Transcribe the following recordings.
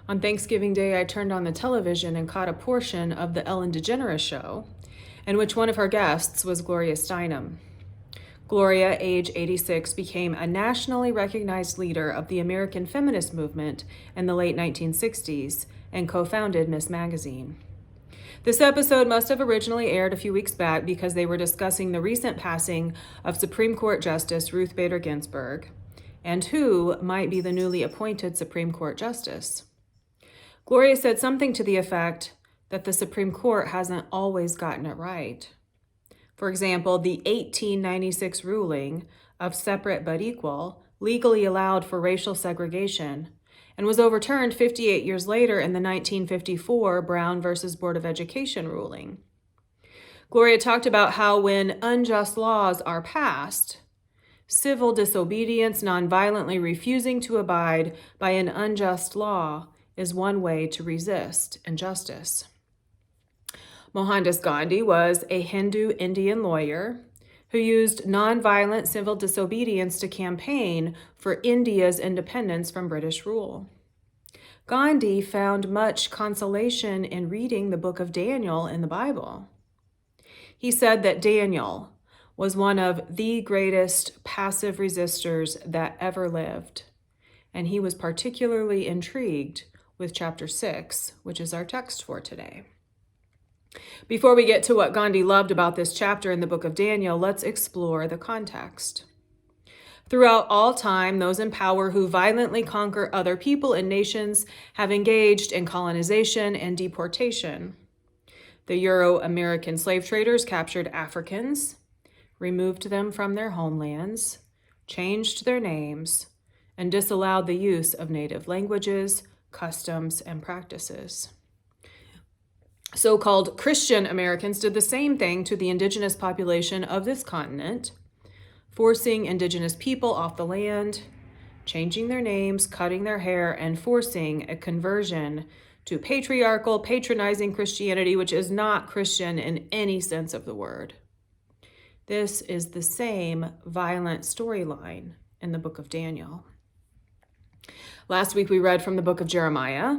On Thanksgiving Day, I turned on the television and caught a portion of the Ellen DeGeneres show, in which one of her guests was Gloria Steinem. Gloria, age 86, became a nationally recognized leader of the American feminist movement in the late 1960s and co-founded Ms. Magazine. This episode must have originally aired a few weeks back because they were discussing the recent passing of Supreme Court Justice Ruth Bader Ginsburg and who might be the newly appointed Supreme Court Justice. Gloria said something to the effect that the Supreme Court hasn't always gotten it right. For example, the 1896 ruling of separate but equal legally allowed for racial segregation and was overturned 58 years later in the 1954 Brown versus Board of Education ruling. Gloria talked about how when unjust laws are passed, civil disobedience, nonviolently refusing to abide by an unjust law, is one way to resist injustice. Mohandas Gandhi was a Hindu Indian lawyer who used nonviolent civil disobedience to campaign for India's independence from British rule. Gandhi found much consolation in reading the book of Daniel in the Bible. He said that Daniel was one of the greatest passive resistors that ever lived, and he was particularly intrigued with chapter 6, which is our text for today. Before we get to what Gandhi loved about this chapter in the book of Daniel, let's explore the context. Throughout all time, those in power who violently conquer other people and nations have engaged in colonization and deportation. The Euro-American slave traders captured Africans, removed them from their homelands, changed their names, and disallowed the use of native languages, customs, and practices. So-called Christian Americans did the same thing to the indigenous population of this continent, forcing indigenous people off the land, changing their names, cutting their hair, and forcing a conversion to patriarchal, patronizing Christianity, which is not Christian in any sense of the word. This is the same violent storyline in the book of Daniel. Last week we read from the book of Jeremiah,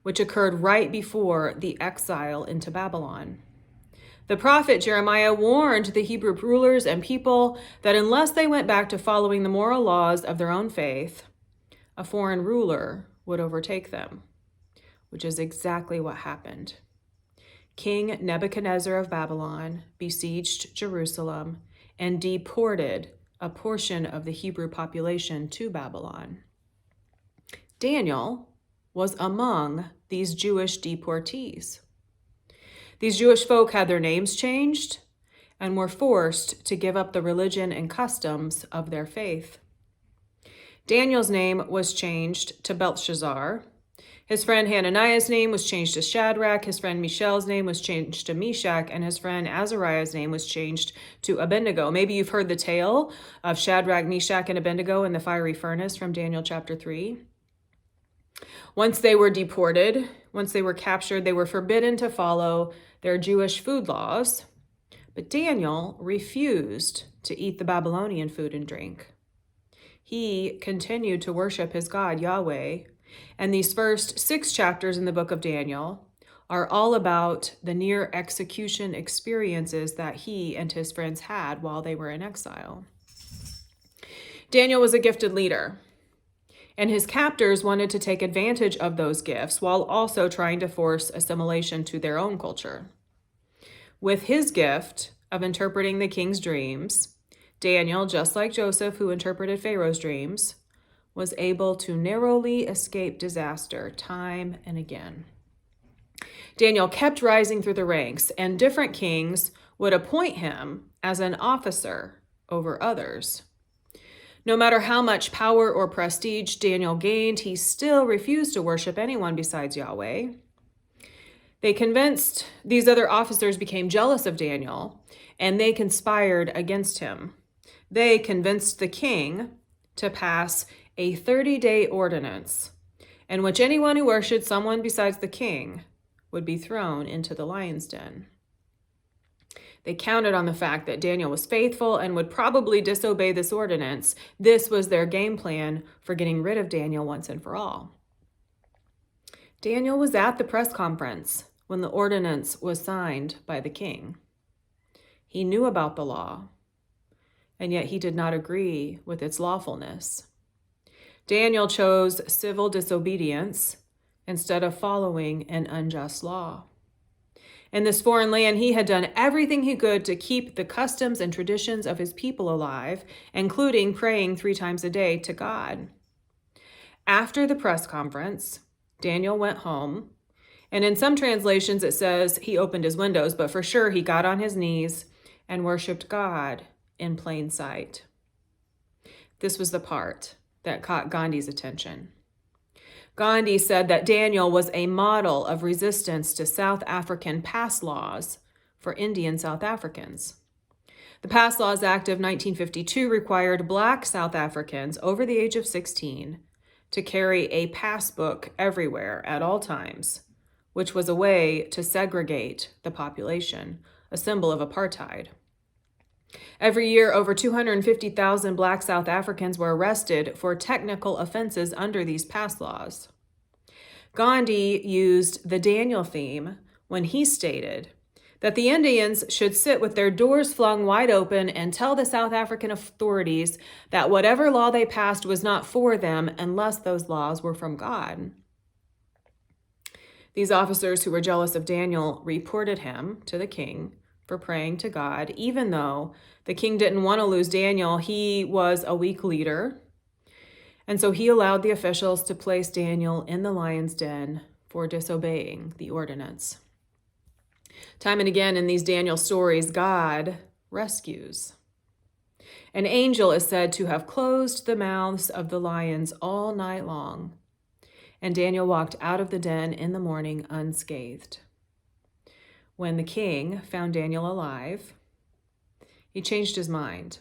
which occurred right before the exile into Babylon. The prophet Jeremiah warned the Hebrew rulers and people that unless they went back to following the moral laws of their own faith, a foreign ruler would overtake them, which is exactly what happened. King Nebuchadnezzar of Babylon besieged Jerusalem and deported a portion of the Hebrew population to Babylon. Daniel was among these Jewish deportees. These Jewish folk had their names changed and were forced to give up the religion and customs of their faith. Daniel's name was changed to Belshazzar. His friend Hananiah's name was changed to Shadrach. His friend Mishael's name was changed to Meshach, and his friend Azariah's name was changed to Abednego. Maybe you've heard the tale of Shadrach, Meshach, and Abednego in the fiery furnace from Daniel chapter 3. Once they were deported, once they were captured, they were forbidden to follow their Jewish food laws. But Daniel refused to eat the Babylonian food and drink. He continued to worship his God, Yahweh. And these first 6 chapters in the book of Daniel are all about the near execution experiences that he and his friends had while they were in exile. Daniel was a gifted leader, and his captors wanted to take advantage of those gifts while also trying to force assimilation to their own culture. With his gift of interpreting the king's dreams, Daniel, just like Joseph, who interpreted Pharaoh's dreams, was able to narrowly escape disaster time and again. Daniel kept rising through the ranks, and different kings would appoint him as an officer over others. No matter how much power or prestige Daniel gained, he still refused to worship anyone besides Yahweh. These other officers became jealous of Daniel, and they conspired against him. They convinced the king to pass a 30-day ordinance in which anyone who worshiped someone besides the king would be thrown into the lion's den. They counted on the fact that Daniel was faithful and would probably disobey this ordinance. This was their game plan for getting rid of Daniel once and for all. Daniel was at the press conference when the ordinance was signed by the king. He knew about the law, and yet he did not agree with its lawfulness. Daniel chose civil disobedience instead of following an unjust law. In this foreign land, he had done everything he could to keep the customs and traditions of his people alive, including praying 3 times a day to God. After the press conference, Daniel went home, and in some translations it says he opened his windows, but for sure he got on his knees and worshiped God in plain sight. This was the part that caught Gandhi's attention. Gandhi said that Daniel was a model of resistance to South African pass laws for Indian South Africans. The Pass Laws Act of 1952 required Black South Africans over the age of 16 to carry a passbook everywhere at all times, which was a way to segregate the population, a symbol of apartheid. Every year, over 250,000 Black South Africans were arrested for technical offenses under these pass laws. Gandhi used the Daniel theme when he stated that the Indians should sit with their doors flung wide open and tell the South African authorities that whatever law they passed was not for them unless those laws were from God. These officers who were jealous of Daniel reported him to the king for praying to God, even though the king didn't want to lose Daniel. He was a weak leader, and so he allowed the officials to place Daniel in the lion's den for disobeying the ordinance. Time and again in these Daniel stories, God rescues. An angel is said to have closed the mouths of the lions all night long, and Daniel walked out of the den in the morning unscathed. When the king found Daniel alive, he changed his mind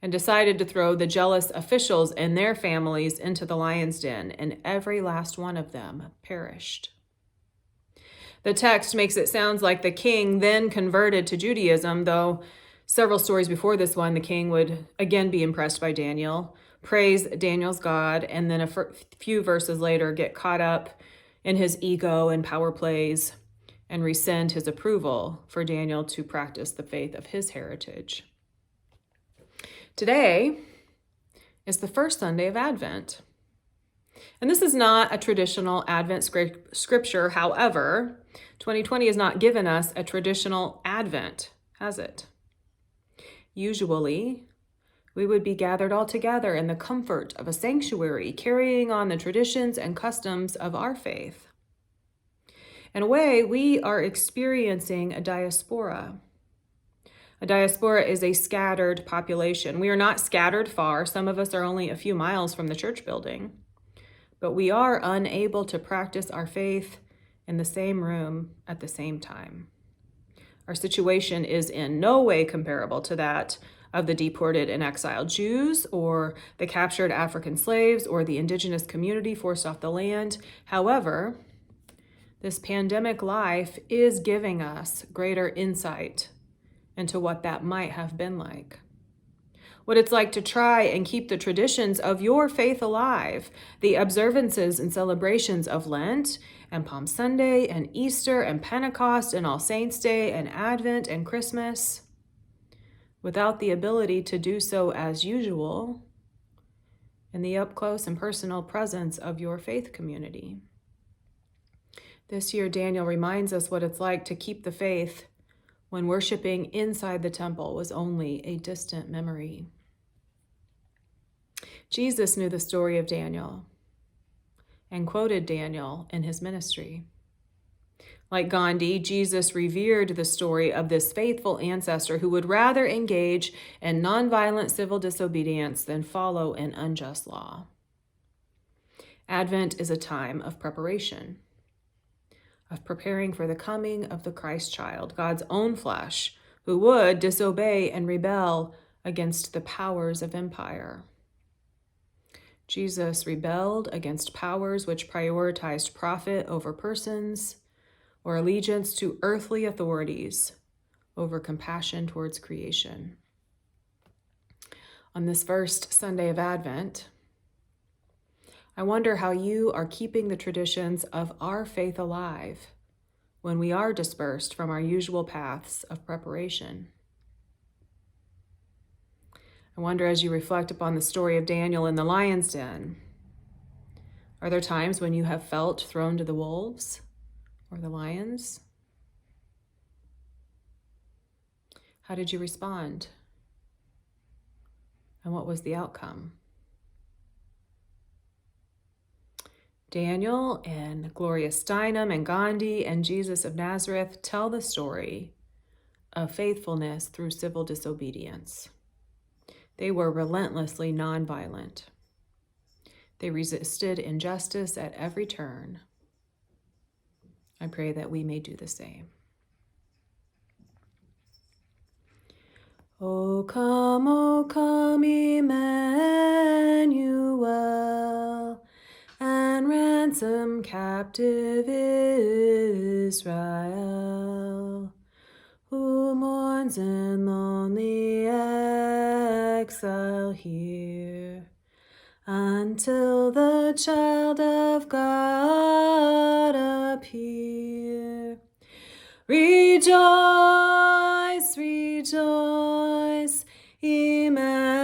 and decided to throw the jealous officials and their families into the lion's den, and every last one of them perished. The text makes it sound like the king then converted to Judaism, though several stories before this one, the king would again be impressed by Daniel, praise Daniel's God, and then a few verses later get caught up in his ego and power plays and rescind his approval for Daniel to practice the faith of his heritage. Today is the first Sunday of Advent. And this is not a traditional Advent scripture. However, 2020 has not given us a traditional Advent, has it? Usually, we would be gathered all together in the comfort of a sanctuary, carrying on the traditions and customs of our faith. In a way, we are experiencing a diaspora. A diaspora is a scattered population. We are not scattered far. Some of us are only a few miles from the church building. But we are unable to practice our faith in the same room at the same time. Our situation is in no way comparable to that of the deported and exiled Jews, or the captured African slaves, or the indigenous community forced off the land. However, this pandemic life is giving us greater insight into what that might have been like. What it's like to try and keep the traditions of your faith alive, the observances and celebrations of Lent and Palm Sunday and Easter and Pentecost and All Saints' Day and Advent and Christmas, without the ability to do so as usual in the up-close and personal presence of your faith community. This year, Daniel reminds us what it's like to keep the faith when worshiping inside the temple was only a distant memory. Jesus knew the story of Daniel and quoted Daniel in his ministry. Like Gandhi, Jesus revered the story of this faithful ancestor who would rather engage in nonviolent civil disobedience than follow an unjust law. Advent is a time of preparation, of preparing for the coming of the Christ child, God's own flesh, who would disobey and rebel against the powers of empire. Jesus rebelled against powers which prioritized profit over persons, or allegiance to earthly authorities over compassion towards creation. On this first Sunday of Advent, I wonder how you are keeping the traditions of our faith alive when we are dispersed from our usual paths of preparation. I wonder, as you reflect upon the story of Daniel in the lion's den, are there times when you have felt thrown to the wolves or the lions? How did you respond? And what was the outcome? Daniel and Gloria Steinem and Gandhi and Jesus of Nazareth tell the story of faithfulness through civil disobedience. They were relentlessly nonviolent. They resisted injustice at every turn. I pray that we may do the same. O come, Emmanuel, and ransom captive Israel, who mourns in lonely exile here, until the child of God appear. Rejoice, rejoice, Emmanuel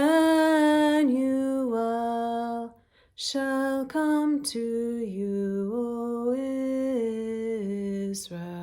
shall come to you, O Israel.